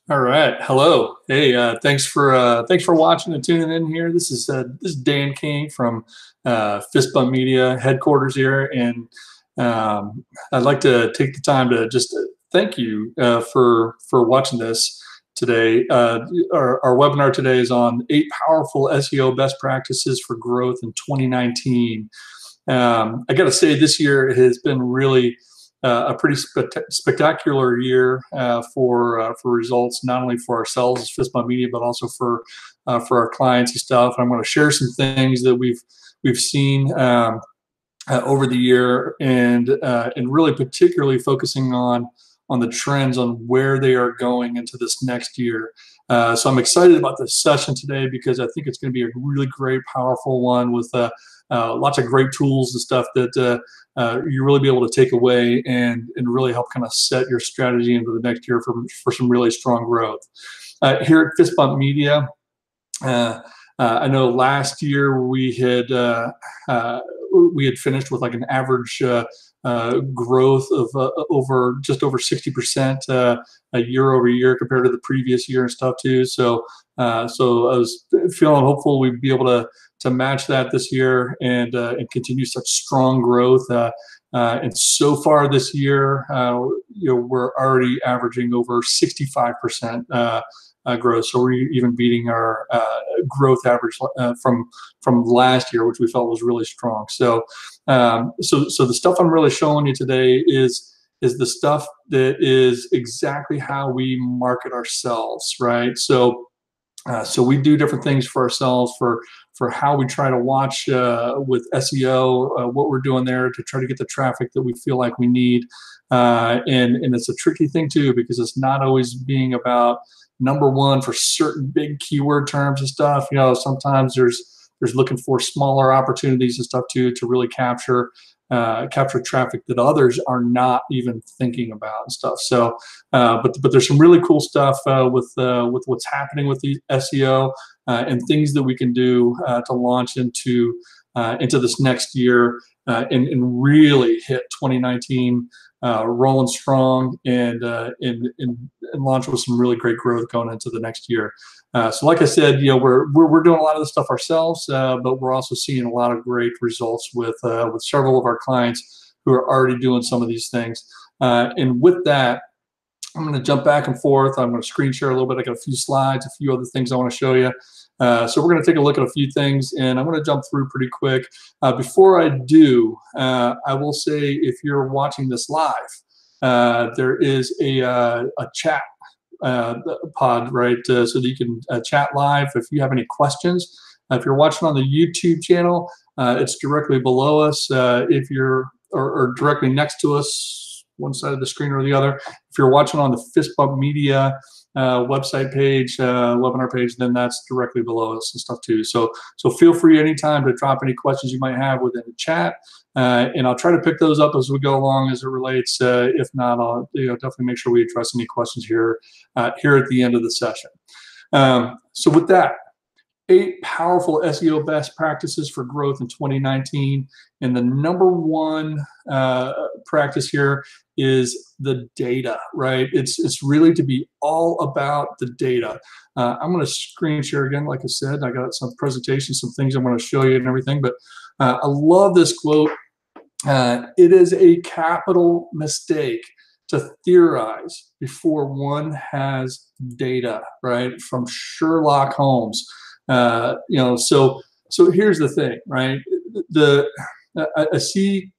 All right. Hello. Hey, thanks for watching and tuning in here. This is Dan King from Fist Bump Media headquarters here, and I'd like to take the time to just thank you for watching this today. Our webinar today is on 8 powerful SEO best practices for growth in 2019. I got to say, this year has been really a pretty spectacular year for results, not only for ourselves as Fist Bump Media, but also for our clients and stuff. I'm going to share some things that we've seen over the year, and really particularly focusing on the trends on where they are going into this next year. So I'm excited about this session today because I think it's going to be a really great, powerful one with lots of great tools and stuff that you really be able to take away and really help kind of set your strategy into the next year for some really strong growth. Here at Fist Bump Media, I know last year we had finished with like an average growth of just over 60% year over year compared to the previous year and stuff too. So I was feeling hopeful we'd be able to match that this year and continue such strong growth. And so far this year, we're already averaging over 65% growth. So we're even beating our growth average from last year, which we felt was really strong. So the stuff I'm really showing you today is the stuff that is exactly how we market ourselves, right? So we do different things for ourselves for how we try to watch with SEO, what we're doing there to try to get the traffic that we feel like we need. And it's a tricky thing too, because it's not always being about number one for certain big keyword terms and stuff. Sometimes there's looking for smaller opportunities and stuff too to really capture traffic that others are not even thinking about and stuff. So, but there's some really cool stuff with what's happening with the SEO and things that we can do to launch into this next year and really hit 2019 rolling strong and launch with some really great growth going into the next year. So like I said, we're doing a lot of this stuff ourselves, but we're also seeing a lot of great results with several of our clients who are already doing some of these things. And with that, I'm going to jump back and forth. I'm going to screen share a little bit. I got a few slides, a few other things I want to show you. So we're going to take a look at a few things, and I'm going to jump through pretty quick. Before I do, I will say if you're watching this live, there is a chat pod, right, so that you can chat live if you have any questions. If you're watching on the YouTube channel, it's directly below us. If you're or directly next to us, one side of the screen or the other. If you're watching on the Fist Bump Media website page, webinar page, then that's directly below us and stuff too. So feel free anytime to drop any questions you might have within the chat, and I'll try to pick those up as we go along as it relates. If not, I'll definitely make sure we address any questions here at the end of the session. So with that, 8 powerful SEO best practices for growth in 2019, and the number one practice here is the data, right? It's really to be all about the data. I'm going to screen share again. Like I said, I got some presentations, some things I'm going to show you and everything, but I love this quote. It is a capital mistake to theorize before one has data, right? From Sherlock Holmes. So here's the thing, right? I see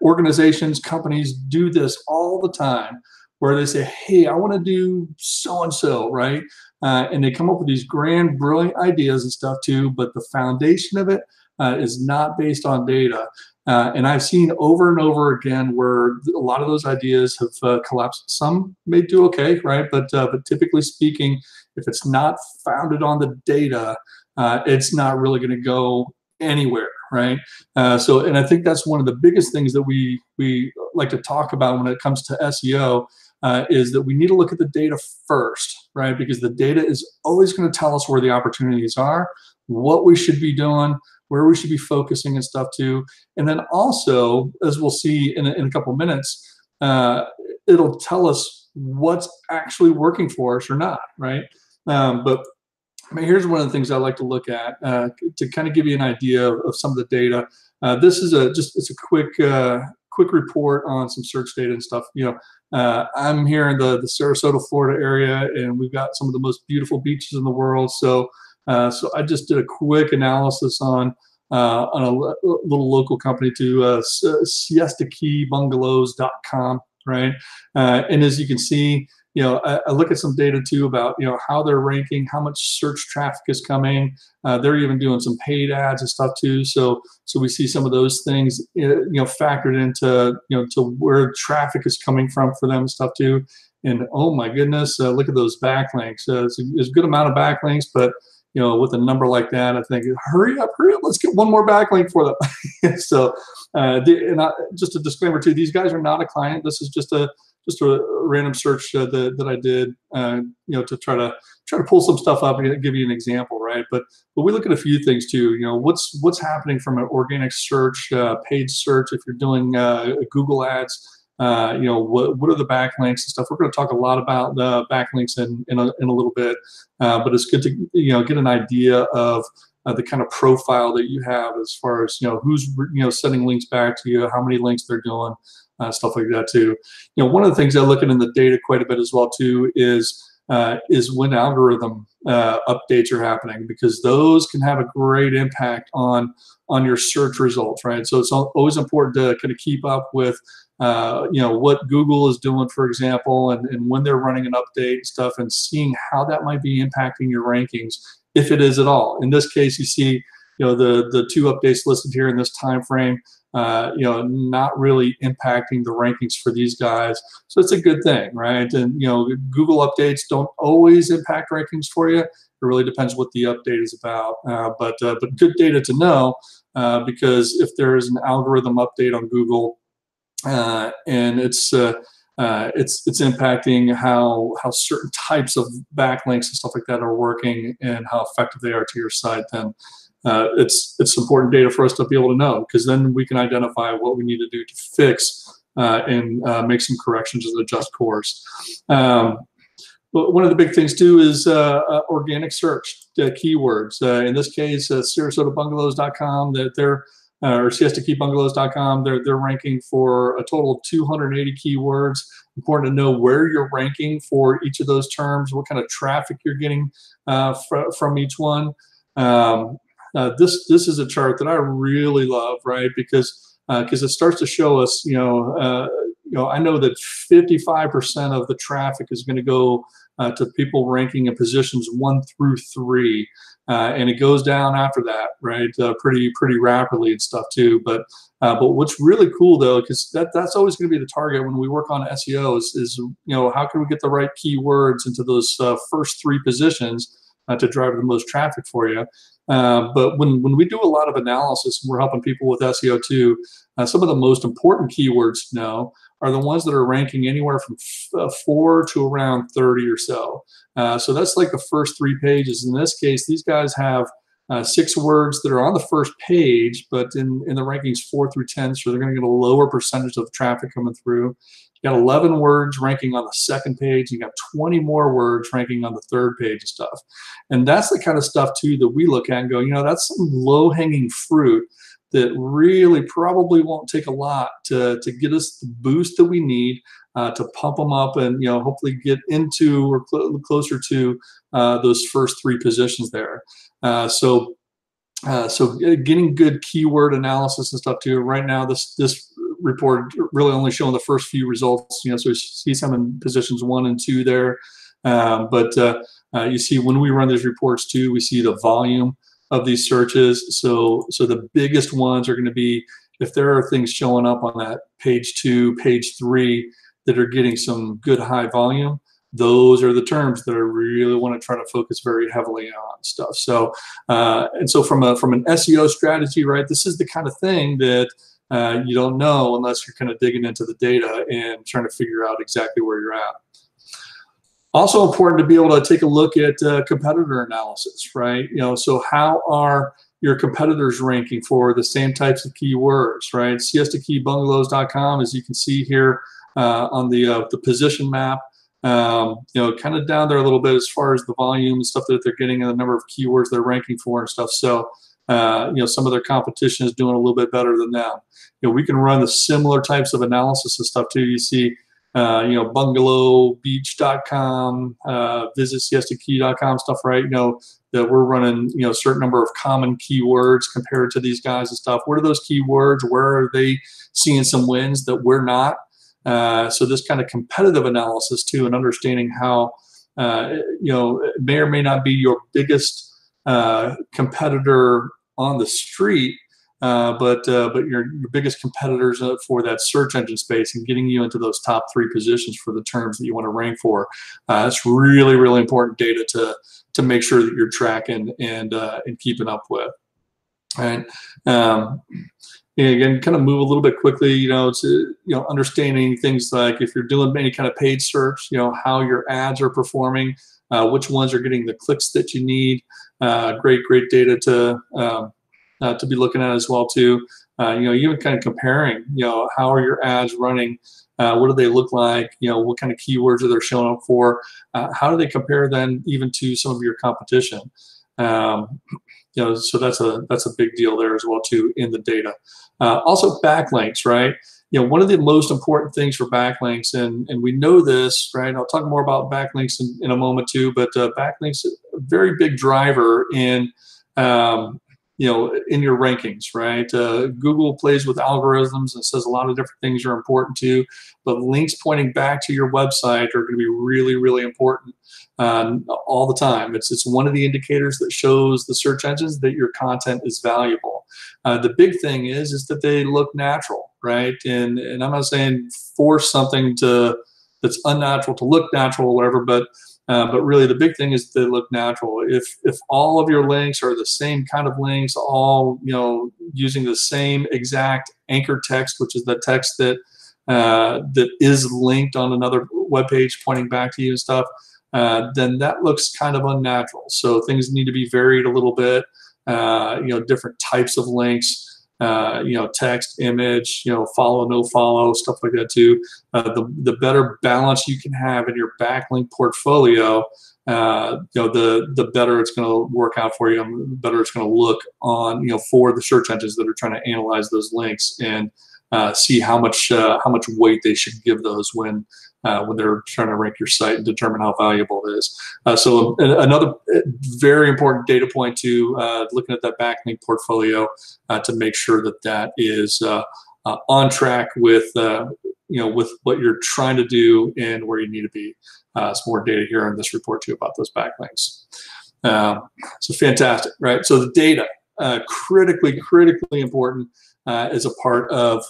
organizations, companies do this all the time, where they say, "Hey, I want to do so and so," right? And they come up with these grand, brilliant ideas and stuff too, but the foundation of it is not based on data. And I've seen over and over again where a lot of those ideas have collapsed. Some may do okay, right? But typically speaking, if it's not founded on the data, it's not really going to go anywhere, right? And I think that's one of the biggest things that we like to talk about when it comes to SEO is that we need to look at the data first, right? Because the data is always going to tell us where the opportunities are, what we should be doing, where we should be focusing and stuff too. And then also, as we'll see in a couple minutes, it'll tell us what's actually working for us or not, right? But I mean, here's one of the things I like to look at to kind of give you an idea of some of the data. This is it's a quick report on some search data and stuff. I'm here in the Sarasota, Florida area, and we've got some of the most beautiful beaches in the world. So I just did a quick analysis on a little local company to siestakeybungalows.com, right? And as you can see, I look at some data too about, how they're ranking, how much search traffic is coming. They're even doing some paid ads and stuff too. So we see some of those things, factored into, to where traffic is coming from for them and stuff too. And oh my goodness, look at those backlinks. It's a good amount of backlinks, but with a number like that, I think, hurry up, let's get one more backlink for them. So, just a disclaimer too, these guys are not a client. This is just a random search that I did, to try to pull some stuff up and give you an example, right? But we look at a few things too. What's happening from an organic search, paid search. If you're doing Google ads, what are the backlinks and stuff. We're going to talk a lot about the backlinks in a little bit, but it's good to get an idea of the kind of profile that you have as far as who's sending links back to you, how many links they're doing. Stuff like that too. One of the things I look at in the data quite a bit as well too is when algorithm updates are happening, because those can have a great impact on your search results, right? So it's always important to kind of keep up with what Google is doing, for example, and when they're running an update and stuff, and seeing how that might be impacting your rankings, if it is at all. In this case, you see the two updates listed here in this time frame. Not really impacting the rankings for these guys. So it's a good thing, right? And, Google updates don't always impact rankings for you. It really depends what the update is about. But good data to know, because if there is an algorithm update on Google, and it's impacting how certain types of backlinks and stuff like that are working and how effective they are to your site, then it's important data for us to be able to know, because then we can identify what we need to do to fix and make some corrections and adjust course. But one of the big things too is organic search keywords. In this case, SarasotaBungalows.com, that they're or SiestaKeyBungalows.com, they're ranking for a total of 280 keywords. Important to know where you're ranking for each of those terms, what kind of traffic you're getting from each one. This is a chart that I really love, right? Because it starts to show us, I know that 55% of the traffic is going to go to people ranking in positions 1 through 3, and it goes down after that, right? Pretty rapidly and stuff too. But what's really cool though, because that's always going to be the target when we work on SEO is how can we get the right keywords into those first 3 positions to drive the most traffic for you. But when we do a lot of analysis and we're helping people with SEO too, some of the most important keywords to know are the ones that are ranking anywhere from 4 to around 30 or so. So that's like the first 3 pages. In this case, these guys have 6 words that are on the first page, but in the rankings 4 through 10, so they're going to get a lower percentage of traffic coming through. You got 11 words ranking on the second page. You got 20 more words ranking on the third page and stuff. And that's the kind of stuff too that we look at and go, that's some low-hanging fruit that really probably won't take a lot to get us the boost that we need to pump them up and hopefully get into or closer to those first 3 positions there. So getting good keyword analysis and stuff too. Right now, this report really only showing the first few results. So we see some in positions 1 and 2 there. But you see when we run these reports too, we see the volume of these searches. So the biggest ones are going to be if there are things showing up on that page 2, page 3 that are getting some good high volume. Those are the terms that I really want to try to focus very heavily on stuff. So and so from an SEO strategy, right? This is the kind of thing that you don't know unless you're kind of digging into the data and trying to figure out exactly where you're at. Also important to be able to take a look at competitor analysis, right? So how are your competitors ranking for the same types of keywords, right? SiestaKeyBungalows.com, as you can see here on the position map, kind of down there a little bit as far as the volume and stuff that they're getting and the number of keywords they're ranking for and stuff. So, some of their competition is doing a little bit better than them. We can run the similar types of analysis and stuff too. You see, bungalowbeach.com, visitsiestakey.com stuff, right? That we're running, a certain number of common keywords compared to these guys and stuff. What are those keywords? Where are they seeing some wins that we're not? So this kind of competitive analysis too, and understanding how, it may or may not be your biggest competitor on the street, but your biggest competitors for that search engine space and getting you into those top 3 positions for the terms that you want to rank for. That's really, really important data to make sure that you're tracking and keeping up with. Right. Again, kind of move a little bit quickly, to, understanding things like if you're doing any kind of paid search, how your ads are performing, which ones are getting the clicks that you need. Great data to be looking at as well too. Even kind of comparing, how are your ads running? What do they look like? What kind of keywords are they showing up for? How do they compare then even to some of your competition? So that's a big deal there as well too in the data. Also backlinks, right? One of the most important things for backlinks, and we know this, right? I'll talk more about backlinks in a moment too, but backlinks a very big driver in in your rankings, right? Google plays with algorithms and says a lot of different things are important too, but links pointing back to your website are going to be really, really important all the time. It's one of the indicators that shows the search engines that your content is valuable. The big thing is that they look natural, right? And I'm not saying force something that's unnatural to look natural or whatever, but really the big thing is they look natural. If all of your links are the same kind of links, all using the same exact anchor text, which is the text that is linked on another web page pointing back to you and stuff, then that looks kind of unnatural. So things need to be varied a little bit. Different types of links. Text, image, follow, no follow, stuff like that too. The better balance you can have in your backlink portfolio, the better it's going to work out for you, and the better it's going to look on, for the search engines that are trying to analyze those links and see how much weight they should give those when they're trying to rank your site and determine how valuable it is. So another very important data point to looking at that backlink portfolio to make sure that is on track with with what you're trying to do and where you need to be. Some more data here in this report too about those backlinks. So fantastic, right? So the data critically important is a part of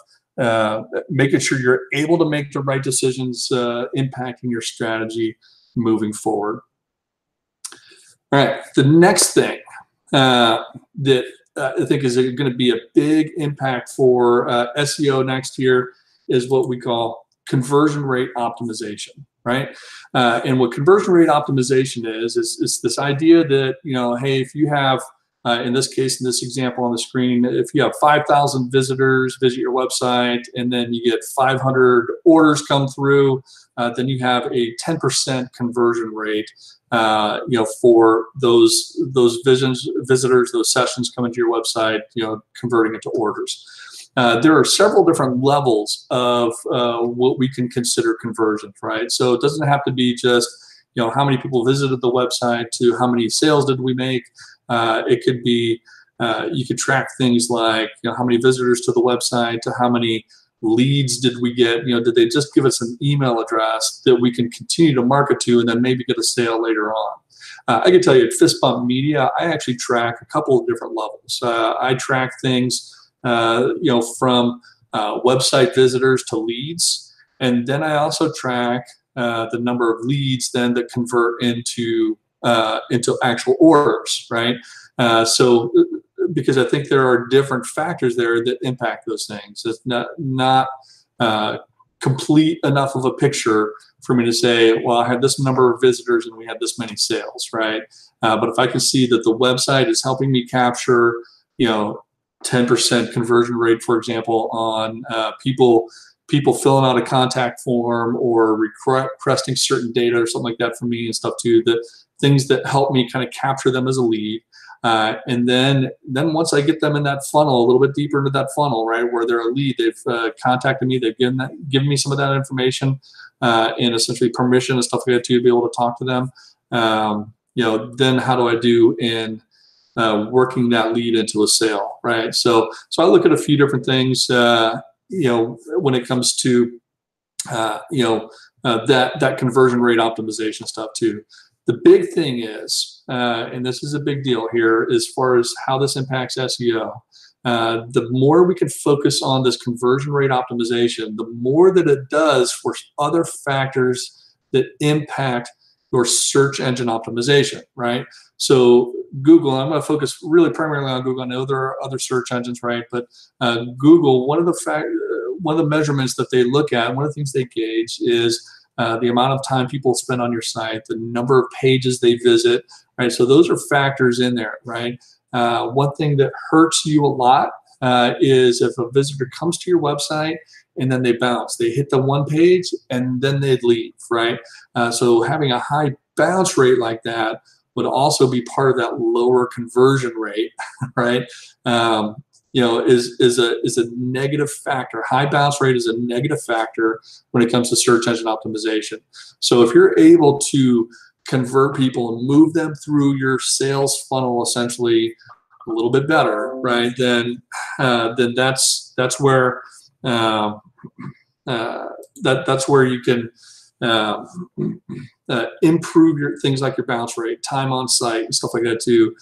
making sure you're able to make the right decisions impacting your strategy moving forward. All right, the next thing that I think is going to be a big impact for SEO next year is what we call conversion rate optimization, right? And what conversion rate optimization is this idea that, hey, if you have in this case, in this example on the screen, if you have 5,000 visitors visit your website and then you get 500 orders come through, then you have a 10% conversion rate, for those visitors, those sessions coming to your website, converting into orders. There are several different levels of what we can consider conversions, right? So it doesn't have to be just, how many people visited the website to how many sales did we make. It could be, you could track things like, how many visitors to the website, to how many leads did we get, did they just give us an email address that we can continue to market to and then maybe get a sale later on. I can tell you at Fist Bump Media, I actually track a couple of different levels. I track things, from website visitors to leads. And then I also track the number of leads then that convert into actual orders, right? So because I think there are different factors there that impact those things. It's not complete enough of a picture for me to say, well, I had this number of visitors and we had this many sales, right? But if I can see that the website is helping me capture, 10% conversion rate, for example, on people people filling out a contact form or requesting certain data or something like that from me and stuff too, the things that help me kind of capture them as a lead. And then once I get them in that funnel, a little bit deeper into that funnel, right, where they're a lead, they've contacted me, they've given me some of that information and essentially permission and stuff like that to be able to talk to them. Then how do I do in working that lead into a sale, right? So I look at a few different things, when it comes to that conversion rate optimization stuff too. The big thing is, and this is a big deal here as far as how this impacts SEO, the more we can focus on this conversion rate optimization, the more that it does for other factors that impact your search engine optimization, right? So Google, I'm going to focus really primarily on Google. I know there are other search engines, right? But Google, one of the measurements that they look at, one of the things they gauge is the amount of time people spend on your site, the number of pages they visit, right? So those are factors in there, right? One thing that hurts you a lot is if a visitor comes to your website and then they bounce. They hit the one page and then they leave, right? So having a high bounce rate like that would also be part of that lower conversion rate, right? Is a negative factor. High bounce rate is a negative factor when it comes to search engine optimization. So if you're able to convert people and move them through your sales funnel essentially a little bit better, right? Then that's where that's where you can improve your things like your bounce rate, time on site, and stuff like that too.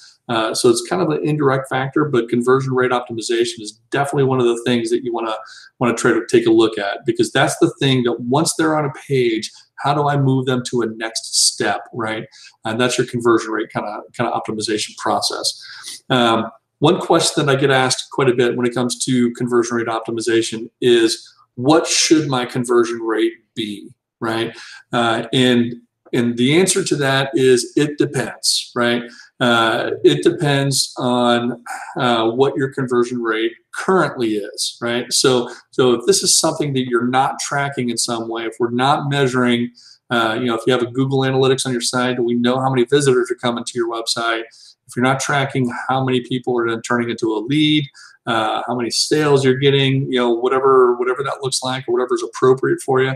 So it's kind of an indirect factor, but conversion rate optimization is definitely one of the things that you want to try to take a look at, because that's the thing that once they're on a page, how do I move them to a next step, right? And that's your conversion rate kind of optimization process. One question that I get asked quite a bit when it comes to conversion rate optimization is, what should my conversion rate be, right? And the answer to that is it depends, right? It depends on what your conversion rate currently is, right? So if this is something that you're not tracking in some way, if we're not measuring, if you have a Google Analytics on your site, we know how many visitors are coming to your website. If you're not tracking how many people are then turning into a lead, how many sales you're getting, whatever that looks like, or whatever is appropriate for you,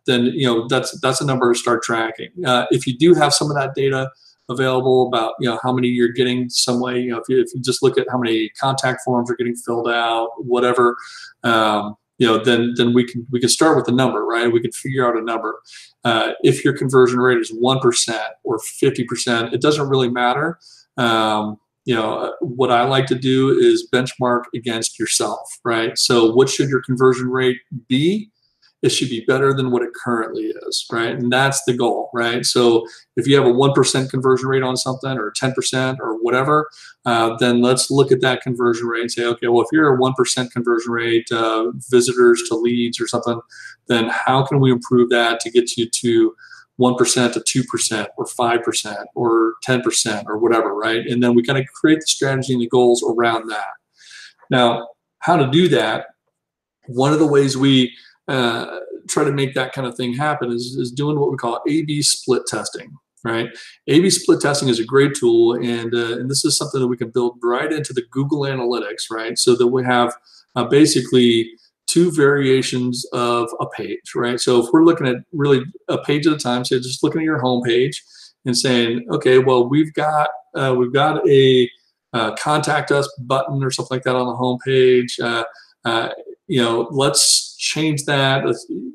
then that's a number to start tracking. If you do have some of that data available about how many you're getting some way, if you just look at how many contact forms are getting filled out, whatever, then we can start with a number, right? We can figure out a number. If your conversion rate is 1% or 50%, it doesn't really matter. What I like to do is benchmark against yourself, right? So what should your conversion rate be? It should be better than what it currently is, right? And that's the goal, right? So if you have a 1% conversion rate on something, or 10% or whatever, then let's look at that conversion rate and say, okay, well, if you're a 1% conversion rate, visitors to leads or something, then how can we improve that to get you to 1% to 2% or 5% or 10% or whatever, right? And then we kind of create the strategy and the goals around that. Now, how to do that, one of the ways we try to make that kind of thing happen is doing what we call A/B split testing, right? A/B split testing is a great tool, and this is something that we can build right into the Google Analytics, right? So that we have basically two variations of a page, right? So if we're looking at really a page at a time, so just looking at your home page and saying, okay, well, we've got a contact us button or something like that on the home page. Let's change that.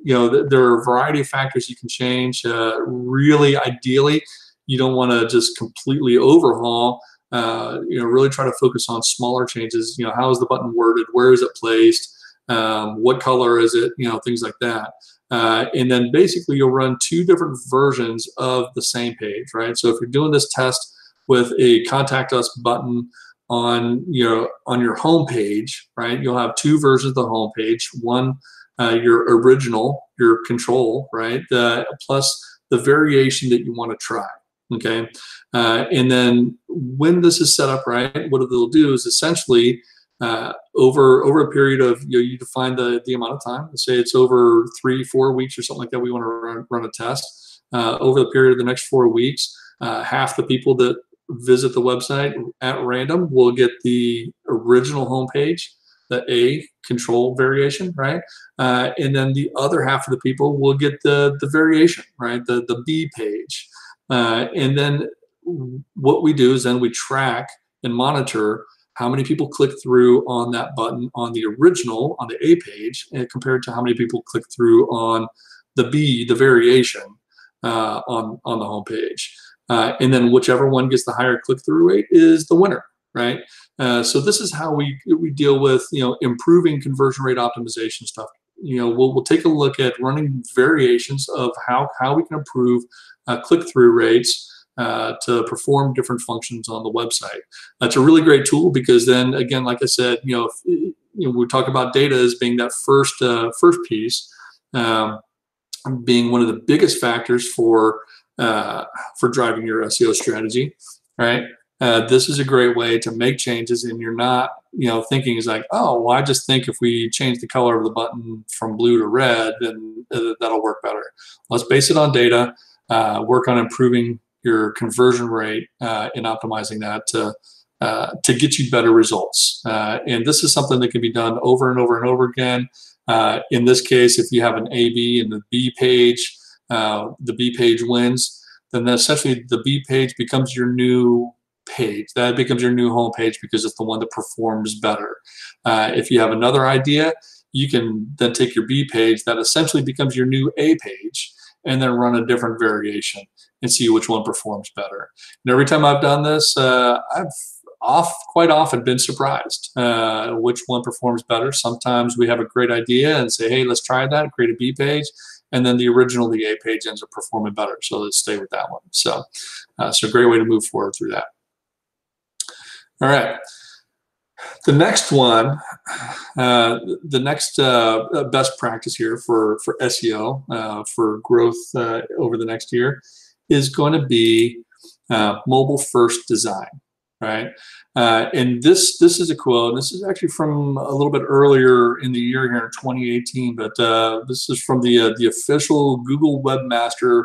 There are a variety of factors you can change. Really, ideally, you don't want to just completely overhaul. Really try to focus on smaller changes. How is the button worded? Where is it placed? What color is it? Things like that. And then basically you'll run two different versions of the same page, right? So if you're doing this test with a contact us button on your home page, right, you'll have two versions of the home page. One, your original, your control, right, plus the variation that you want to try. Okay, and then when this is set up right, what it'll do is essentially over a period of, you define the amount of time. Let's say it's over 3-4 weeks or something like that. We want to run a test. Over the period of the next 4 weeks, half the people that visit the website at random will get the original homepage, the A control variation, right? And then the other half of the people will get the variation, right? The B page. And then what we do is then we track and monitor how many people click through on that button on the original, on the A page, and compared to how many people click through on the B, the variation, on the home page. And then whichever one gets the higher click-through rate is the winner, right? So this is how we deal with, improving conversion rate optimization stuff. We'll take a look at running variations of how we can improve click-through rates to perform different functions on the website. That's a really great tool because then, again, like I said, we talk about data as being that first piece, being one of the biggest factors for driving your SEO strategy, right? This is a great way to make changes, and you're not, thinking is like, oh, well, I just think if we change the color of the button from blue to red, then that'll work better. Let's base it on data, work on improving your conversion rate and optimizing that to get you better results. And this is something that can be done over and over and over again. In this case, if you have an A/B and the B page wins, then essentially the B page becomes your new page. That becomes your new home page because it's the one that performs better. If you have another idea, you can then take your B page, that essentially becomes your new A page, and then run a different variation and see which one performs better. And every time I've done this, I've quite often been surprised which one performs better. Sometimes we have a great idea and say, hey, let's try that, create a B page, and then the A page ends up performing better. So let's stay with that one. So a great way to move forward through that. All right. The next one, the next best practice here for SEO, for growth over the next year, is going to be mobile first design, right? And this is a quote. This is actually from a little bit earlier in the year here in 2018, but this is from the official Google Webmaster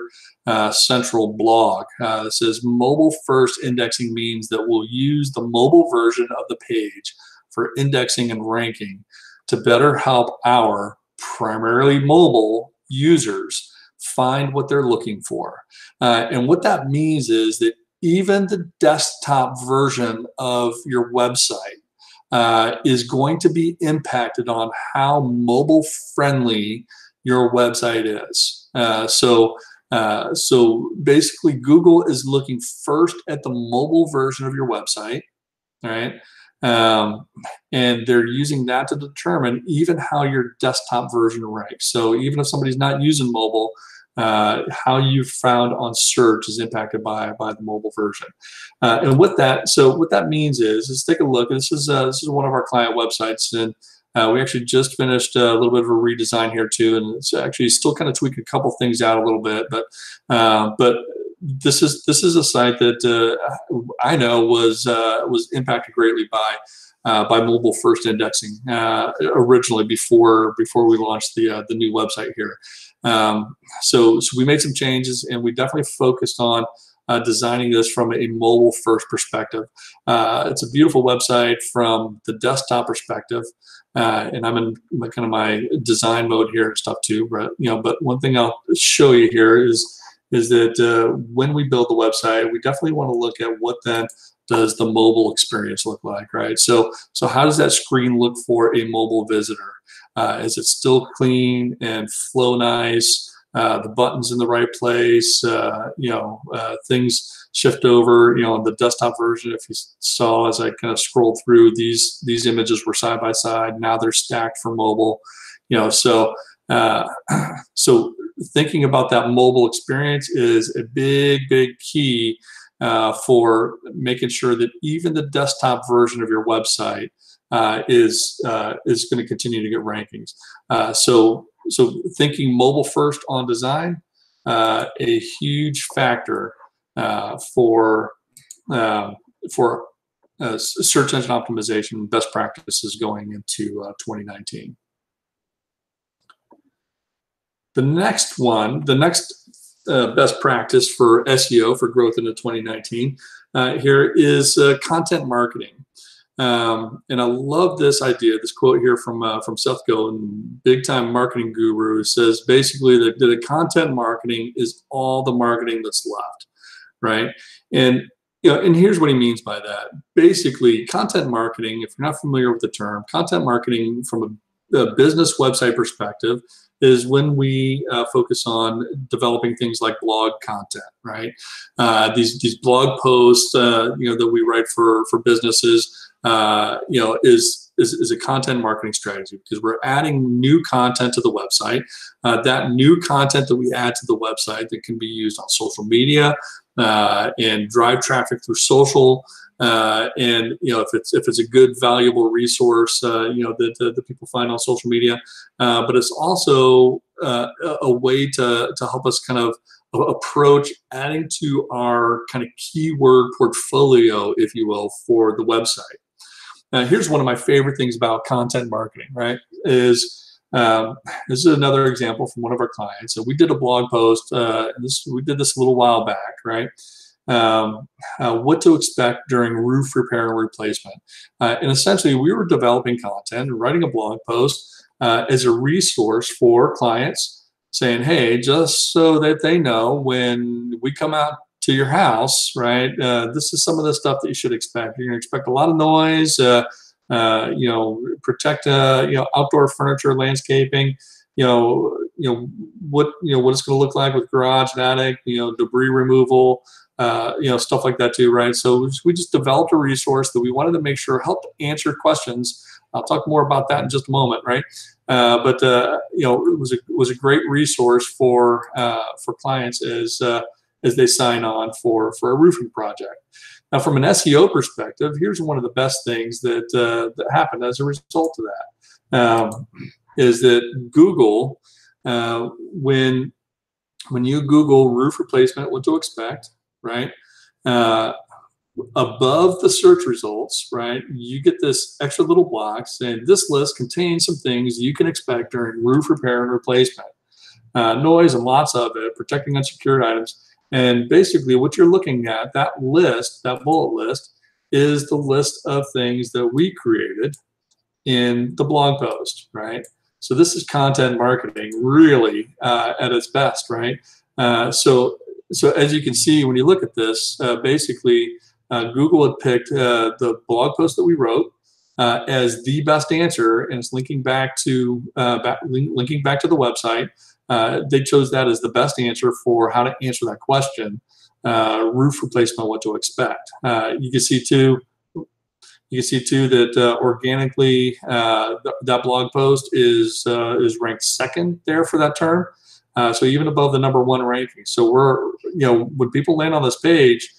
Central blog. It says, mobile first indexing means that we'll use the mobile version of the page for indexing and ranking to better help our primarily mobile users find what they're looking for. And what that means is that even the desktop version of your website is going to be impacted on how mobile friendly your website is. So basically, Google is looking first at the mobile version of your website, right? And they're using that to determine even how your desktop version ranks. So even if somebody's not using mobile, how you found on search is impacted by the mobile version. And what that means is, let's take a look. This is one of our client websites, and we actually just finished a little bit of a redesign here too, and it's actually still kind of tweaking a couple things out a little bit, but this is a site that I know was impacted greatly by mobile first indexing originally before we launched the new website here. So we made some changes, and we definitely focused on designing this from a mobile first perspective. It's a beautiful website from the desktop perspective, and I'm in kind of my design mode here and stuff too. But one thing I'll show you here is that when we build the website, we definitely want to look at what then does the mobile experience look like, right? So how does that screen look for a mobile visitor? Is it still clean and flow nice? The buttons in the right place? Things shift over. The desktop version, if you saw as I kind of scrolled through, these images were side by side. Now they're stacked for mobile. So thinking about that mobile experience is a big key for making sure that even the desktop version of your website is going to continue to get rankings. So thinking mobile first on design, a huge factor for search engine optimization best practices going into 2019. The next best practice for SEO for growth into 2019 here is content marketing. And I love this idea, this quote here from Seth Godin, big time marketing guru, who says basically that the content marketing is all the marketing that's left, right? And and here's what he means by that. Basically, content marketing, if you're not familiar with the term, content marketing from a business website perspective is when we focus on developing things like blog content, right? These blog posts, that we write for businesses, is a content marketing strategy because we're adding new content to the website. That new content that we add to the website that can be used on social media and drive traffic through social. And if it's a good, valuable resource, that people find on social media, but it's also a way to help us kind of approach adding to our kind of keyword portfolio, if you will, for the website. Now, here's one of my favorite things about content marketing, right? This is another example from one of our clients. So we did a blog post. We did this a little while back, right? What to expect during roof repair and replacement. And essentially, we were developing content and writing a blog post as a resource for clients, saying, hey, just so that they know when we come out to your house, right, this is some of the stuff that you should expect. You're going to expect a lot of noise, protect outdoor furniture, landscaping, what it's going to look like with garage and attic, debris removal, stuff like that too, right? So we just developed a resource that we wanted to make sure helped answer questions. I'll talk more about that in just a moment, right? But it was a great resource for clients as they sign on for a roofing project. Now, from an SEO perspective, here's one of the best things that happened as a result of that. Is that Google, when you Google roof replacement, what to expect, right? Above the search results, right, you get this extra little box, and this list contains some things you can expect during roof repair and replacement. Noise and lots of it, protecting unsecured items. And basically what you're looking at, that list, that bullet list, is the list of things that we created in the blog post, right? So this is content marketing really at its best, right? So as you can see, when you look at this, basically Google had picked the blog post that we wrote as the best answer, and it's linking back to the website. They chose that as the best answer for how to answer that question, roof replacement, what to expect. You can see too that organically that blog post is ranked second there for that term. So even above the #1 ranking. So when people land on this page,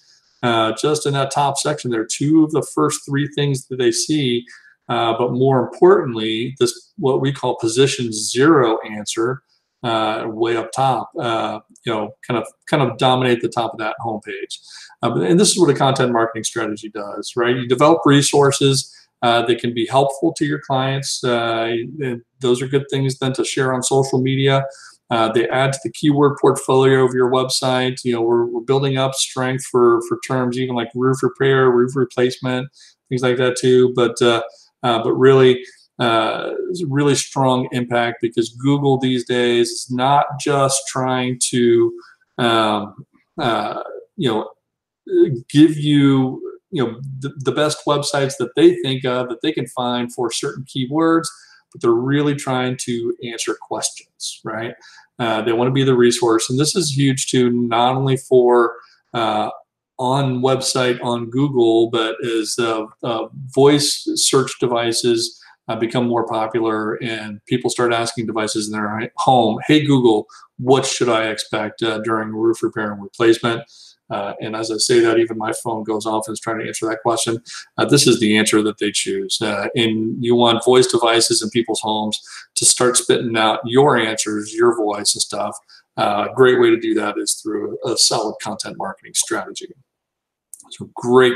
just in that top section, there are 2 of the first 3 things that they see. But more importantly, this what we call position 0 answer, way up top, kind of dominate the top of that homepage. And this is what a content marketing strategy does, right? You develop resources that can be helpful to your clients. Those are good things then to share on social media. They add to the keyword portfolio of your website. We're building up strength for terms even like roof repair, roof replacement, things like that too. But really, it's a really strong impact because Google these days is not just trying to give you the best websites that they think of that they can find for certain keywords, but they're really trying to answer questions, right? They want to be the resource, and this is huge too, not only for on website on Google, but as voice search devices become more popular and people start asking devices in their home, hey Google, what should I expect during roof repair and replacement? And as I say that, even my phone goes off and is trying to answer that question. This is the answer that they choose. And you want voice devices in people's homes to start spitting out your answers, your voice and stuff. A great way to do that is through a solid content marketing strategy. So great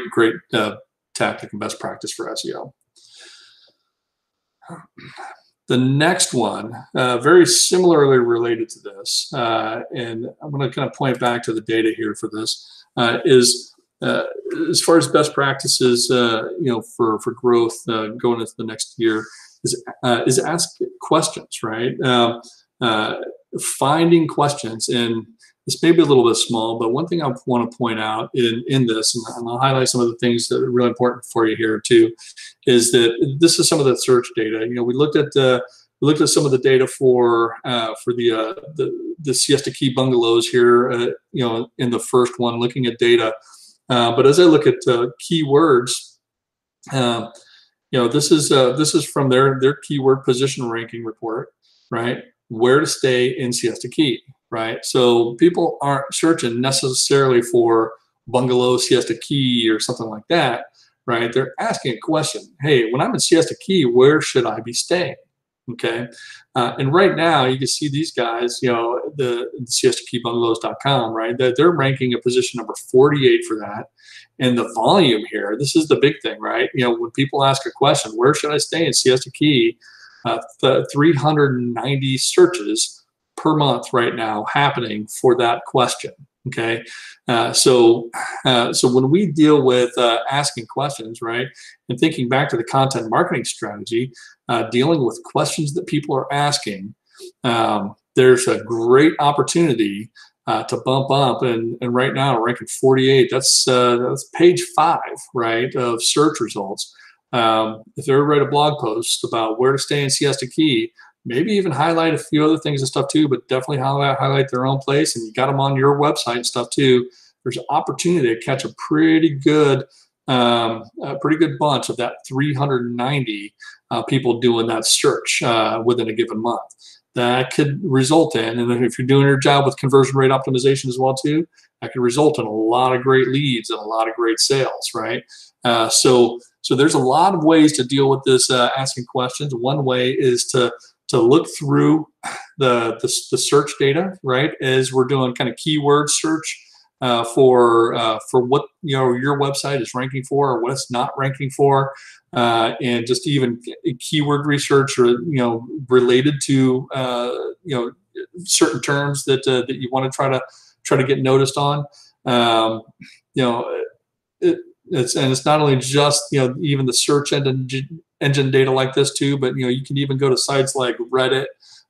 tactic and best practice for SEO. The next one, very similarly related to this, and I'm going to kind of point back to the data here for this, is as far as best practices, for growth going into the next year, is ask questions, right? Finding questions, and this may be a little bit small, but one thing I want to point out in this, and I'll highlight some of the things that are really important for you here too, is that this is some of the search data. We looked at some of the data for the Siesta Key bungalows here, in the first one, looking at data. But as I look at keywords, this is from their keyword position ranking report, right? Where to stay in Siesta Key, right? So people aren't searching necessarily for bungalow Siesta Key or something like that, right? They're asking a question. Hey, when I'm in Siesta Key, where should I be staying? Okay, and right now you can see these guys, the SiestaKeyBungalows.com, right? They're ranking a position number 48 for that, and the volume here. This is the big thing, right? When people ask a question, where should I stay in Siesta Key? 390 searches per month right now happening for that question. Okay, so when we deal with asking questions, right, and thinking back to the content marketing strategy, dealing with questions that people are asking, there's a great opportunity to bump up, and right now ranking 48. That's page 5, right, of search results. If they ever write a blog post about where to stay in Siesta Key, maybe even highlight a few other things and stuff too, but definitely highlight their own place, and you got them on your website and stuff too. There's an opportunity to catch a pretty good bunch of that 390 people doing that search within a given month. That could result in, and if you're doing your job with conversion rate optimization as well too, that could result in a lot of great leads and a lot of great sales, right? So there's a lot of ways to deal with this asking questions. One way is to look through the search data, right, as we're doing kind of keyword search for what your website is ranking for or what it's not ranking for, and just even keyword research or related to certain terms that you want to try to get noticed on. It's not only just even the search engine data like this too, but you can even go to sites like Reddit,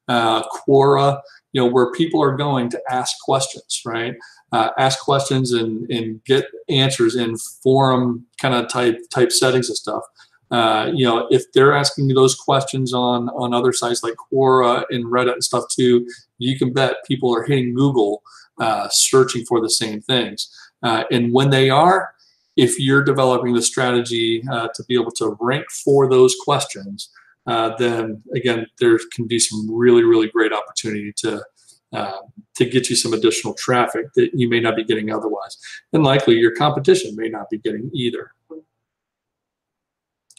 Quora, where people are going to ask questions, right? Ask questions and get answers in forum kind of type settings and stuff. If they're asking you those questions on other sites like Quora and Reddit and stuff too, you can bet people are hitting Google searching for the same things. And when they are, if you're developing the strategy to be able to rank for those questions, then again, there can be some really, really great opportunity to get you some additional traffic that you may not be getting otherwise. And likely your competition may not be getting either.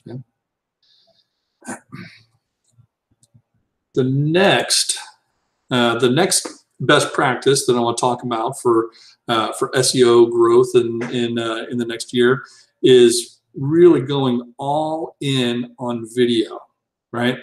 Okay. The next best practice that I want to talk about for SEO growth in the next year is really going all in on video, right?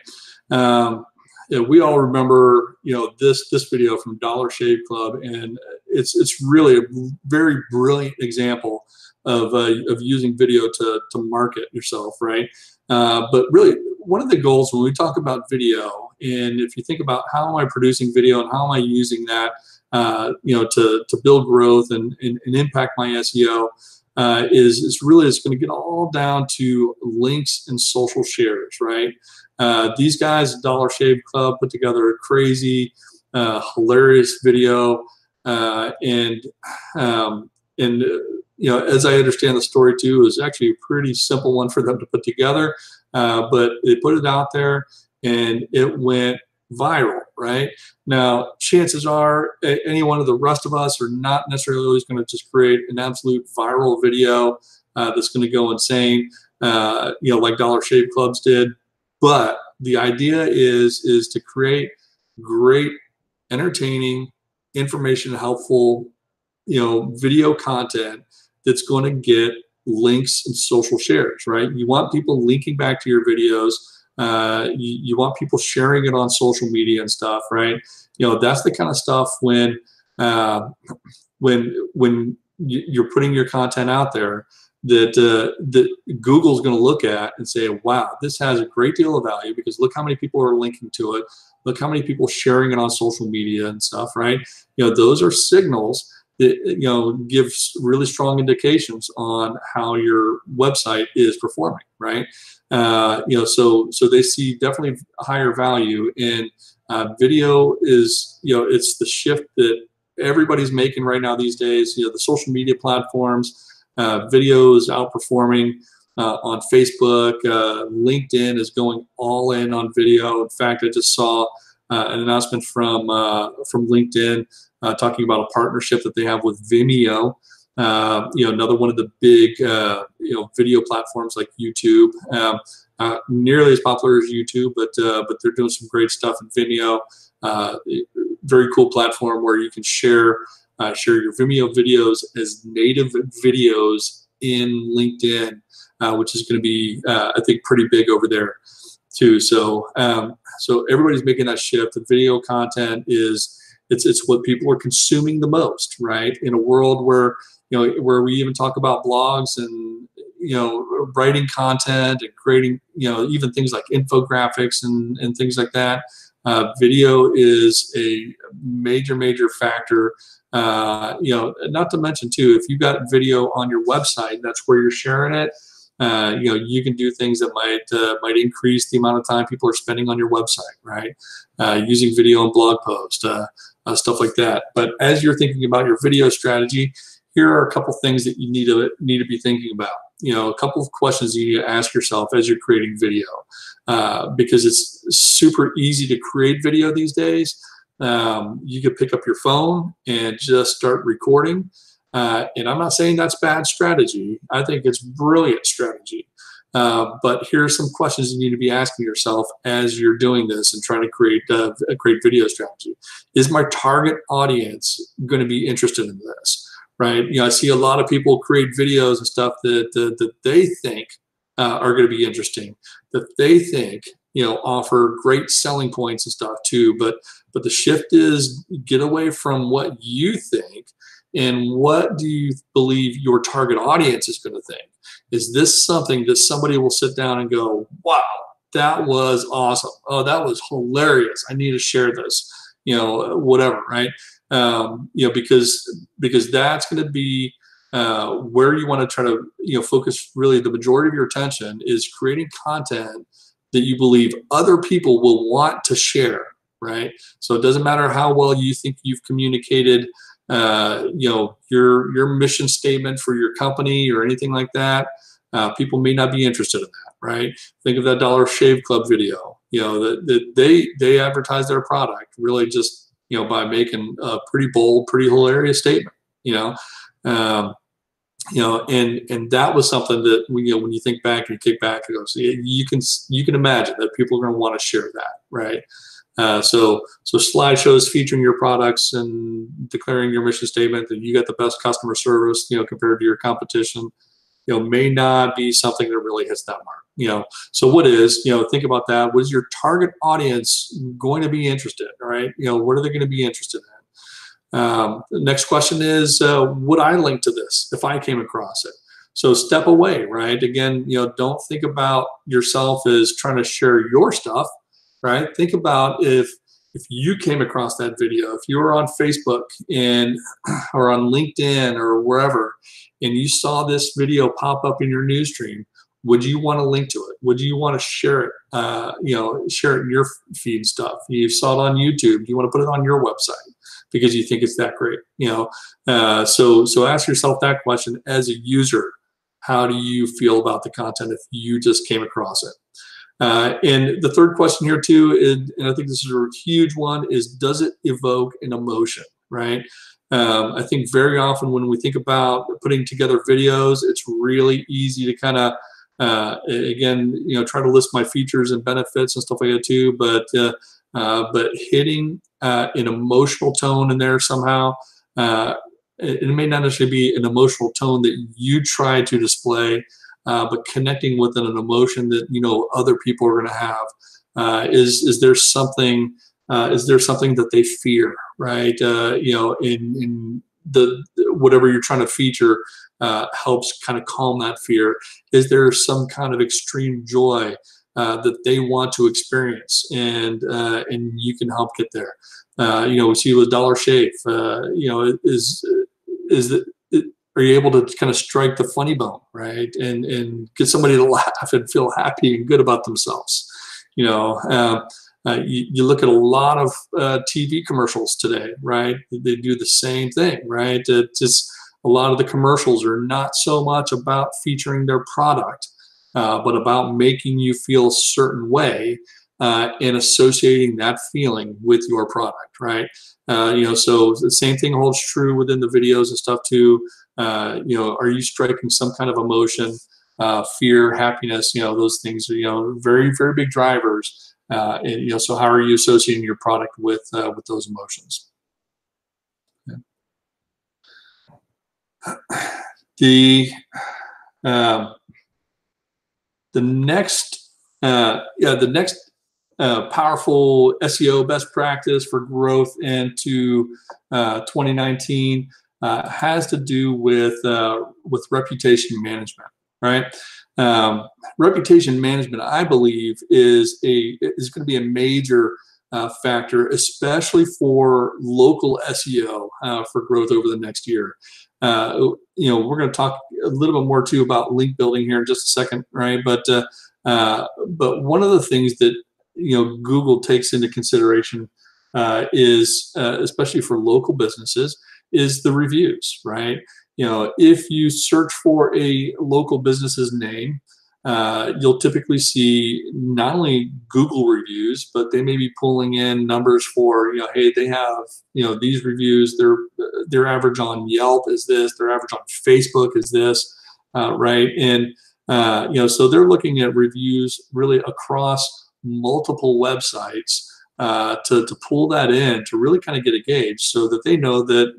We all remember this video from Dollar Shave Club, and it's really a very brilliant example of using video to market yourself, right? But really, one of the goals when we talk about video, and if you think about how am I producing video and how am I using that, to build growth and impact my SEO, is really going to get all down to links and social shares, right? These guys at Dollar Shave Club put together a crazy, hilarious video, and as I understand the story too, it was actually a pretty simple one for them to put together, but they put it out there and it went viral, right? Now, chances are any one of the rest of us are not necessarily always going to just create an absolute viral video that's going to go insane, like Dollar Shave Clubs did. But the idea is to create great, entertaining, information, helpful, video content that's going to get links and social shares, right? You want people linking back to your videos. You want people sharing it on social media and stuff, right? That's the kind of stuff uh, when you're putting your content out there that Google's going to look at and say, wow, this has a great deal of value because look how many people are linking to it. Look how many people are sharing it on social media and stuff, right? Those are signals that, give really strong indications on how your website is performing, right? So they see definitely higher value in video is, it's the shift that everybody's making right now these days. The social media platforms, video is outperforming on Facebook. LinkedIn is going all in on video. In fact, I just saw an announcement from LinkedIn talking about a partnership that they have with Vimeo. Another one of the big video platforms like YouTube. Nearly as popular as YouTube, but they're doing some great stuff in Vimeo. Very cool platform where you can share your Vimeo videos as native videos in LinkedIn, which is going to be, I think, pretty big over there too. So everybody's making that shift. The video content it's what people are consuming the most, right? In a world where where we even talk about blogs and writing content and creating even things like infographics and things like that. Video is a major factor. Not to mention too, if you've got video on your website, that's where you're sharing it. You can do things that might increase the amount of time people are spending on your website, right? Using video and blog posts, stuff like that. But as you're thinking about your video strategy, here are a couple things that you need to be thinking about. A couple of questions you need to ask yourself as you're creating video, because it's super easy to create video these days. You could pick up your phone and just start recording. And I'm not saying that's bad strategy. I think it's brilliant strategy. But here are some questions you need to be asking yourself as you're doing this and trying to create a great video strategy. Is my target audience going to be interested in this? Right? I see a lot of people create videos and stuff that they think are going to be interesting, that they think offer great selling points and stuff too. But the shift is get away from what you think and what do you believe your target audience is going to think. Is this something that somebody will sit down and go, wow, that was awesome. Oh, that was hilarious. I need to share this. Whatever, right? Because that's going to be where you want to try to focus really the majority of your attention is creating content that you believe other people will want to share, right? So it doesn't matter how well you think you've communicated your mission statement for your company or anything like that. People may not be interested in that, right? Think of that Dollar Shave Club video. That they advertise their product really just by making a pretty bold, pretty hilarious statement. And that was something that when you think back and you kick back and go, so you can imagine that people are going to want to share that, right? So slideshows featuring your products and declaring your mission statement that you got the best customer service, compared to your competition, may not be something that really hits that mark. So what is, think about that. What is your target audience going to be interested in, right? What are they going to be interested in? The next question is, would I link to this if I came across it? So step away, right? Again, don't think about yourself as trying to share your stuff, right? Think about if you came across that video, if you were on Facebook or on LinkedIn or wherever, and you saw this video pop up in your news stream, would you want to link to it? Would you want to share it? Share it in your feed and stuff. You saw it on YouTube. You want to put it on your website because you think it's that great. So ask yourself that question as a user. How do you feel about the content if you just came across it? And the third question here too, and I think this is a huge one, is does it evoke an emotion, right? I think very often when we think about putting together videos, it's really easy to kind of, again, try to list my features and benefits and stuff like that too, but hitting an emotional tone in there somehow, it may not necessarily be an emotional tone that you try to display, but connecting with an emotion that other people are going to have. Is there something? Is there something that they fear, right? In the whatever you're trying to feature helps kind of calm that fear. Is there some kind of extreme joy that they want to experience, and you can help get there. We see with Dollar Shave. Is that are you able to kind of strike the funny bone, right, and get somebody to laugh and feel happy and good about themselves? You look at a lot of TV commercials today, right? They do the same thing, right? It's just a lot of the commercials are not so much about featuring their product, but about making you feel a certain way and associating that feeling with your product, right? So the same thing holds true within the videos and stuff too. Are you striking some kind of emotion, fear, happiness? Those things are very, very big drivers. So how are you associating your product with those emotions? Yeah. The next powerful SEO best practice for growth into 2019 has to do with reputation management, right? Reputation management, I believe, is going to be a major factor, especially for local SEO for growth over the next year. We're going to talk a little bit more too about link building here in just a second, right? But one of the things that Google takes into consideration is, especially for local businesses, is the reviews, right? If you search for a local business's name, you'll typically see not only Google reviews, but they may be pulling in numbers for, hey, they have, these reviews, their average on Yelp is this, their average on Facebook is this, right? And, so they're looking at reviews really across multiple websites to pull that in to really kind of get a gauge so that they know that,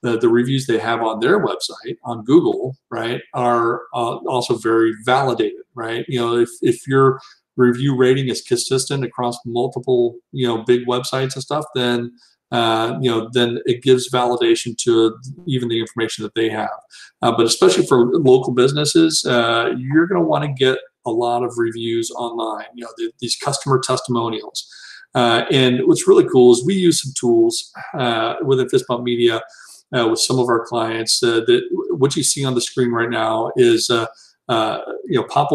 the reviews they have on their website on Google, right, are also very validated, right? If your review rating is consistent across multiple, big websites and stuff, then then it gives validation to even the information that they have. But especially for local businesses, you're going to want to get a lot of reviews online. These customer testimonials. And what's really cool is we use some tools within Fist Bump Media. With some of our clients, that what you see on the screen right now is pop a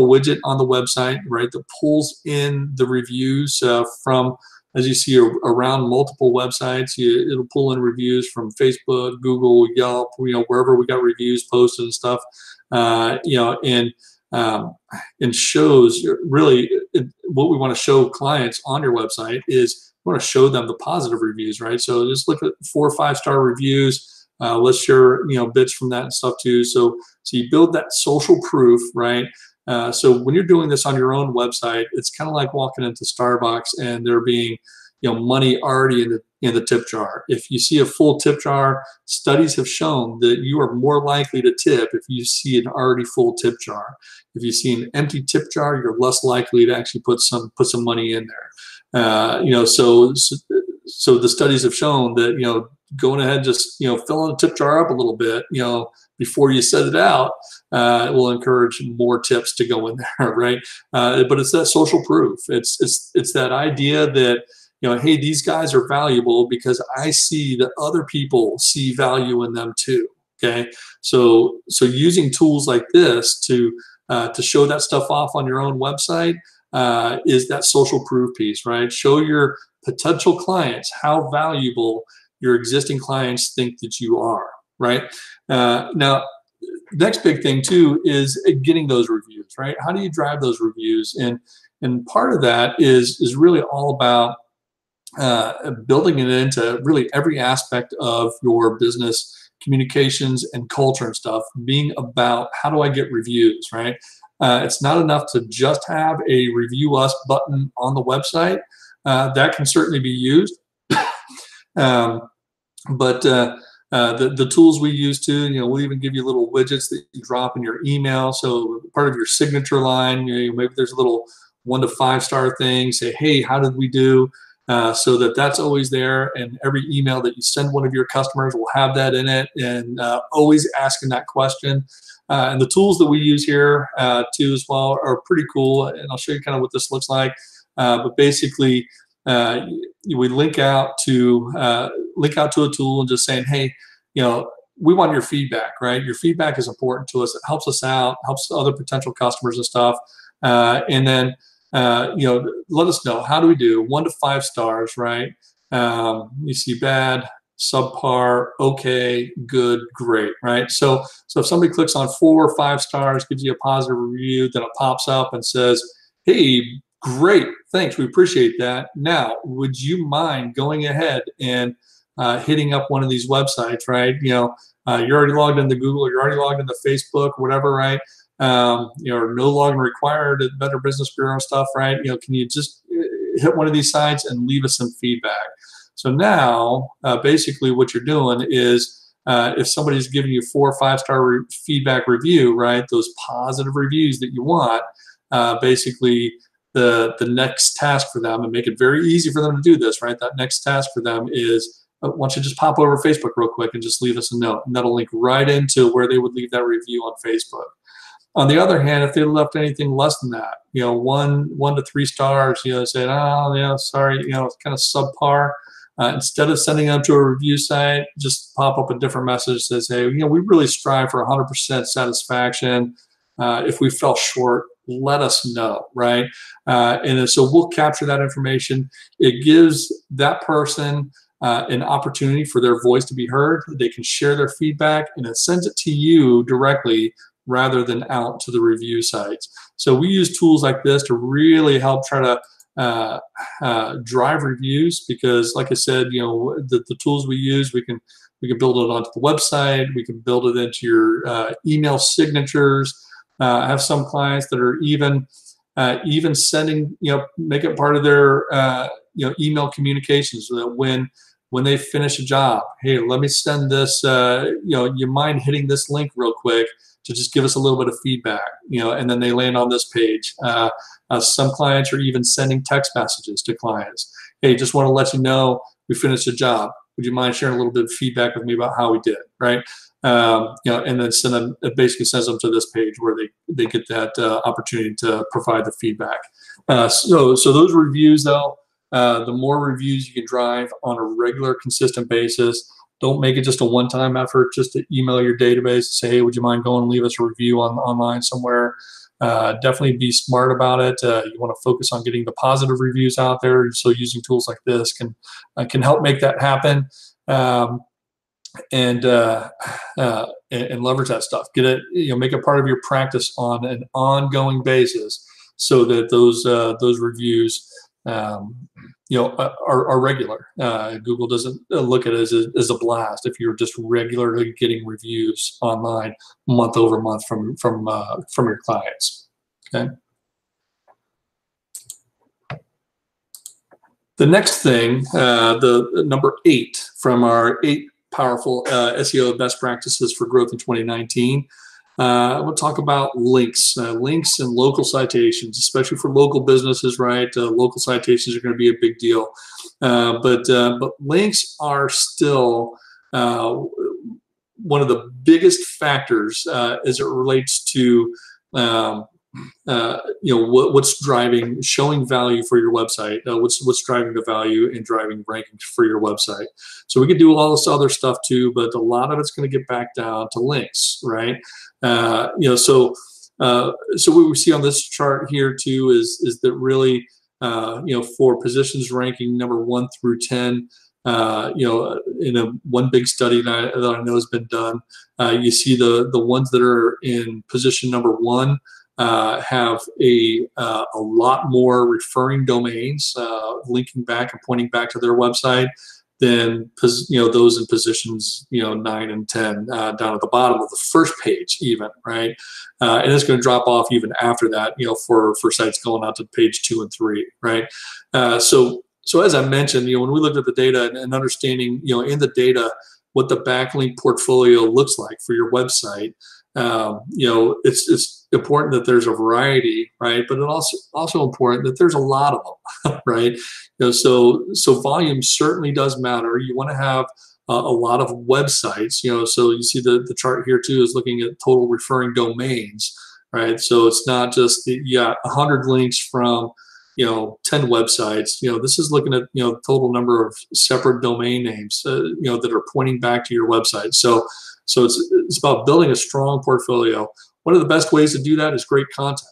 widget on the website, right, that pulls in the reviews from, as you see, around multiple websites. It'll pull in reviews from Facebook, Google, Yelp, wherever we got reviews posted and stuff, and shows really what we want to show clients on your website is we want to show them the positive reviews, right? So just look at 4 or 5-star reviews. Let's share bits from that and stuff too. So you build that social proof, right? So when you're doing this on your own website, it's kind of like walking into Starbucks and there being money already in the tip jar. If you see a full tip jar, studies have shown that you are more likely to tip if you see an already full tip jar. If you see an empty tip jar, you're less likely to actually put some money in there. So the studies have shown that going ahead, just filling the tip jar up a little bit, before you set it out, it will encourage more tips to go in there, right? But it's that social proof. It's that idea that hey, these guys are valuable because I see that other people see value in them too. Okay, so using tools like this to show that stuff off on your own website is that social proof piece, right? Show your potential clients how valuable your existing clients think that you are, right? Now, next big thing too is getting those reviews, right? How do you drive those reviews? And part of that is really all about building it into really every aspect of your business communications and culture and stuff, being about how do I get reviews, right? It's not enough to just have a review us button on the website. That can certainly be used. But the tools we use too, we'll even give you little widgets that you drop in your email. So part of your signature line, maybe there's a little 1 to 5 star thing. Say, hey, how did we do? So that's always there. And every email that you send one of your customers will have that in it, and always asking that question. And the tools that we use here too as well are pretty cool. And I'll show you kind of what this looks like. But basically, we link out to a tool and just saying, hey, we want your feedback, right? Your feedback is important to us. It helps us out, helps other potential customers and stuff. And then, let us know, how do we do? 1 to 5 stars, right? You see bad, subpar, okay, good, great, right? So if somebody clicks on 4 or 5 stars, gives you a positive review, then it pops up and says, hey, great, thanks, we appreciate that. Now, would you mind going ahead and hitting up one of these websites, right? You're already logged into Google, you're already logged into Facebook, whatever, right? No login required at Better Business Bureau stuff, right? Can you just hit one of these sites and leave us some feedback? So now, basically what you're doing is, if somebody's giving you 4 or 5 star feedback review, right, those positive reviews that you want, basically the next task for them, and make it very easy for them to do this, right? That next task for them is, why don't you just pop over Facebook real quick and just leave us a note, and that'll link right into where they would leave that review on Facebook. On the other hand, if they left anything less than that, 1 to 3 stars, said, oh, sorry, it's kind of subpar. Instead of sending them to a review site, just pop up a different message that says, hey, we really strive for 100% satisfaction. If we fell short, let us know, right? And so we'll capture that information. It gives that person an opportunity for their voice to be heard. They can share their feedback, and it sends it to you directly rather than out to the review sites. So we use tools like this to really help try to drive reviews, because, like I said, the tools we use, we can build it onto the website, we can build it into your email signatures. I have some clients that are even sending, make it part of their email communications, so that when they finish a job, hey, let me send this, you mind hitting this link real quick to just give us a little bit of feedback, and then they land on this page. Some clients are even sending text messages to clients. Hey, just want to let you know we finished a job. Would you mind sharing a little bit of feedback with me about how we did, right? And then send them, it basically sends them to this page where they get that opportunity to provide the feedback. So those reviews, though, the more reviews you can drive on a regular, consistent basis. Don't make it just a one-time effort just to email your database and say, hey, would you mind going and leave us a review online somewhere? Definitely be smart about it. You want to focus on getting the positive reviews out there. So using tools like this can help make that happen, and leverage that stuff. Get it, make it part of your practice on an ongoing basis, so that those reviews are regular. Google doesn't look at it as a blast if you're just regularly getting reviews online month over month from your clients. Okay. The next thing, the number 8 from our 8 powerful SEO best practices for growth in 2019. We'll talk about links, links and local citations, especially for local businesses, right? Local citations are going to be a big deal, but links are still one of the biggest factors as it relates to what's driving, showing value for your website, what's driving the value and driving rankings for your website. So we could do all this other stuff too, but a lot of it's going to get back down to links, right? So what we see on this chart here too is that really, for positions ranking number 1 through 10, in one big study that I know has been done, you see the ones that are in position number 1 have a lot more referring domains linking back and pointing back to their website than those in positions 9 and 10 down at the bottom of the first page even, right? And it's going to drop off even after that, for sites going out to page 2 and 3, right? So as I mentioned, when we looked at the data and understanding, in the data, what the backlink portfolio looks like for your website. It's important that there's a variety, right? But it's also important that there's a lot of them, right? So volume certainly does matter. You want to have a lot of websites, so you see the chart here too is looking at total referring domains, right? So it's not just 100 links from 10 websites. This is looking at total number of separate domain names that are pointing back to your website. So it's about building a strong portfolio. One of the best ways to do that is great content.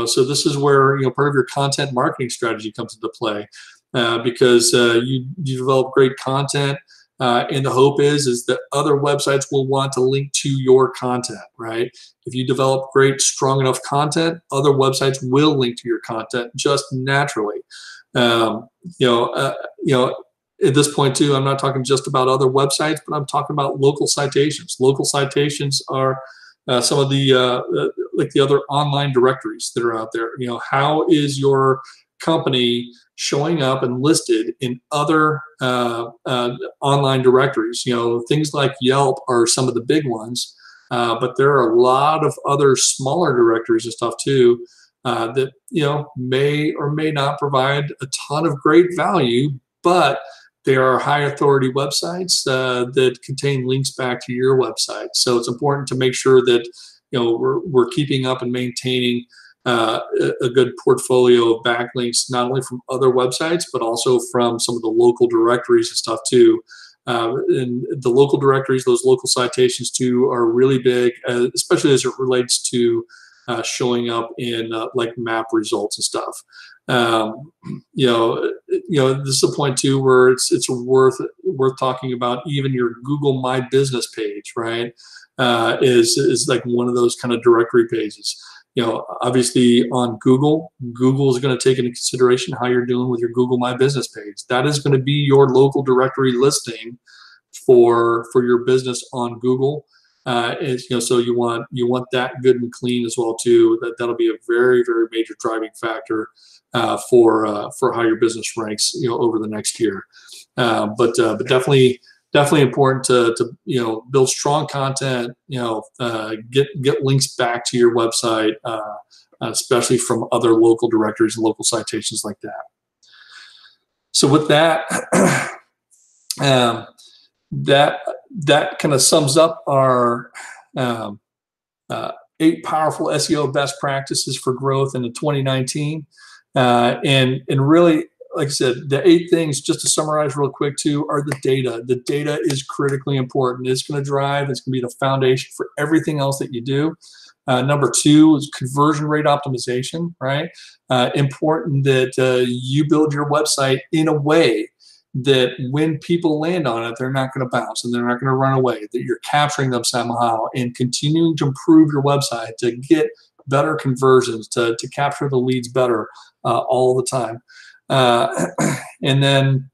So this is where part of your content marketing strategy comes into play, because you develop great content. And the hope is that other websites will want to link to your content, right? If you develop great, strong enough content, other websites will link to your content just naturally. At this point too, I'm not talking just about other websites, but I'm talking about local citations. Local citations are some of the like the other online directories that are out there. How is your company showing up and listed in other online directories? Things like Yelp are some of the big ones, but there are a lot of other smaller directories and stuff too that may or may not provide a ton of great value, but they are high authority websites that contain links back to your website. So it's important to make sure that we're keeping up and maintaining a good portfolio of backlinks, not only from other websites, but also from some of the local directories and stuff too. And the local directories, those local citations too, are really big, especially as it relates to showing up in like map results and stuff. This is a point too where it's worth talking about. Even your Google My Business page, right, is like one of those kind of directory pages. Obviously on Google is going to take into consideration how you're doing with your Google My Business page. That is going to be your local directory listing for your business on Google. So you want that good and clean as well too. That'll be a very, very major driving factor for how your business ranks over the next year. But definitely important to build strong content. Get links back to your website, especially from other local directories and local citations like that. So with that, that kind of sums up our 8 powerful SEO best practices for growth into 2019. And really, like I said, the 8 things, just to summarize real quick too, are the data. The data is critically important. It's going to drive, it's going to be the foundation for everything else that you do. Number 2 is conversion rate optimization, right? Important that you build your website in a way that when people land on it, they're not going to bounce and they're not going to run away, that you're capturing them somehow and continuing to improve your website to get better conversions, to capture the leads better all the time. And then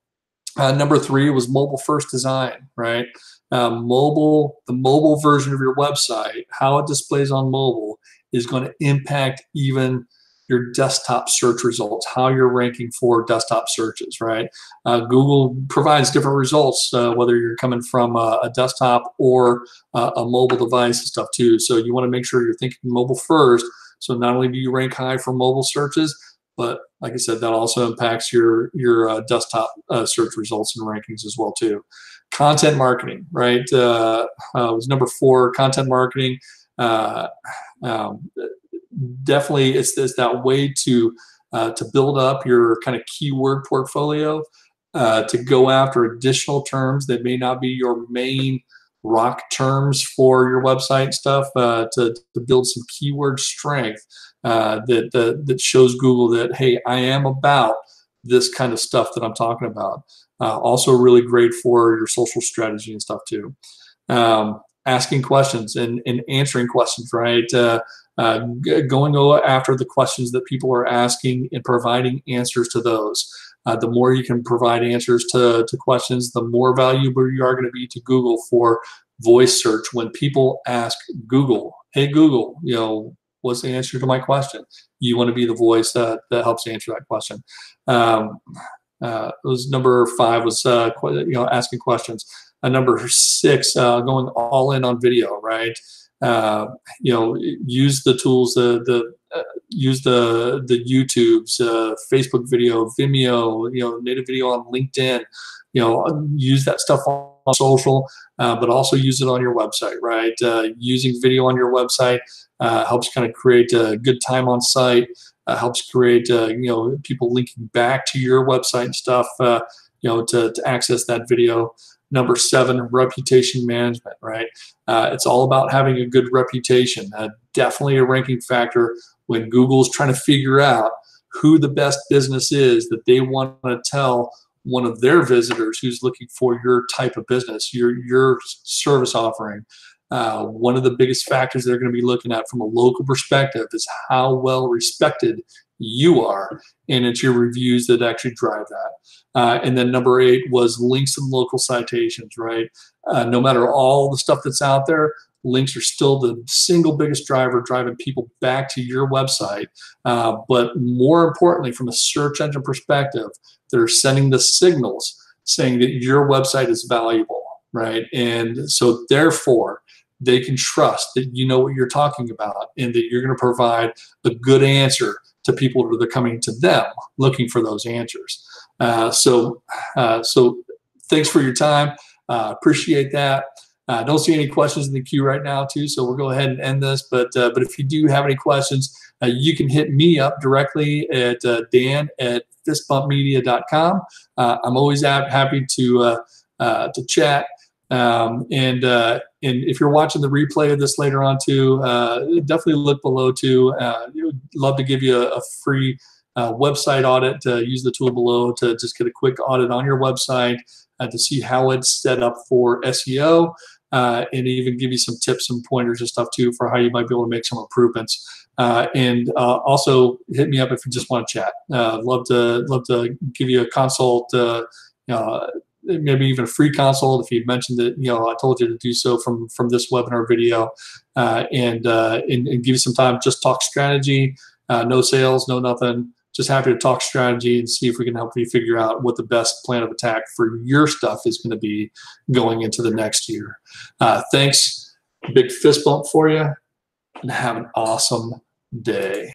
number 3 was mobile first design, right? The mobile version of your website, how it displays on mobile is going to impact even your desktop search results, how you're ranking for desktop searches, right? Google provides different results, whether you're coming from a desktop or a mobile device and stuff too. So you want to make sure you're thinking mobile first. So not only do you rank high for mobile searches, but like I said, that also impacts your desktop search results and rankings as well too. Content marketing, right? Was number 4, content marketing. Definitely, it's that way to build up your kind of keyword portfolio, to go after additional terms that may not be your main rock terms for your website stuff, to build some keyword strength that shows Google that, hey, I am about this kind of stuff that I'm talking about. Also really great for your social strategy and stuff too. Asking questions and answering questions, right? Going after the questions that people are asking and providing answers to those. The more you can provide answers to questions, the more valuable you are going to be to Google for voice search. When people ask Google, hey Google, what's the answer to my question? You want to be the voice that helps answer that question. It was number 5 was asking questions. Number 6, going all in on video, right? Use the tools, use the YouTubes, Facebook video, Vimeo, native video on LinkedIn. Use that stuff on social, but also use it on your website, right? Using video on your website helps kind of create a good time on site. Helps create people linking back to your website and stuff. To access that video. Number 7, reputation management, right? It's all about having a good reputation. Definitely a ranking factor when Google's trying to figure out who the best business is that they want to tell one of their visitors who's looking for your type of business, your service offering. One of the biggest factors they're going to be looking at from a local perspective is how well respected you are, and it's your reviews that actually drive that. And then number 8 was links and local citations, right? No matter all the stuff that's out there, links are still the single biggest driver driving people back to your website. But more importantly, from a search engine perspective, they're sending the signals saying that your website is valuable, right? And so therefore, they can trust that you know what you're talking about and that you're going to provide a good answer to people that are coming to them looking for those answers. So thanks for your time. Appreciate that. Don't see any questions in the queue right now, too, so we'll go ahead and end this. But if you do have any questions, you can hit me up directly at dan@fistbumpmedia.com. I'm always happy to chat. And if you're watching the replay of this later on too, definitely look below too. Would love to give you a free website audit. Use the tool below to just get a quick audit on your website to see how it's set up for SEO, and even give you some tips and pointers and stuff too for how you might be able to make some improvements. And also hit me up if you just want to chat. Love to give you a consult. Maybe even a free consult if you mentioned that I told you to do so from this webinar video, and give you some time. Just talk strategy, no sales, no nothing. Just happy to talk strategy and see if we can help you figure out what the best plan of attack for your stuff is going to be going into the next year. Thanks, big fist bump for you, and have an awesome day.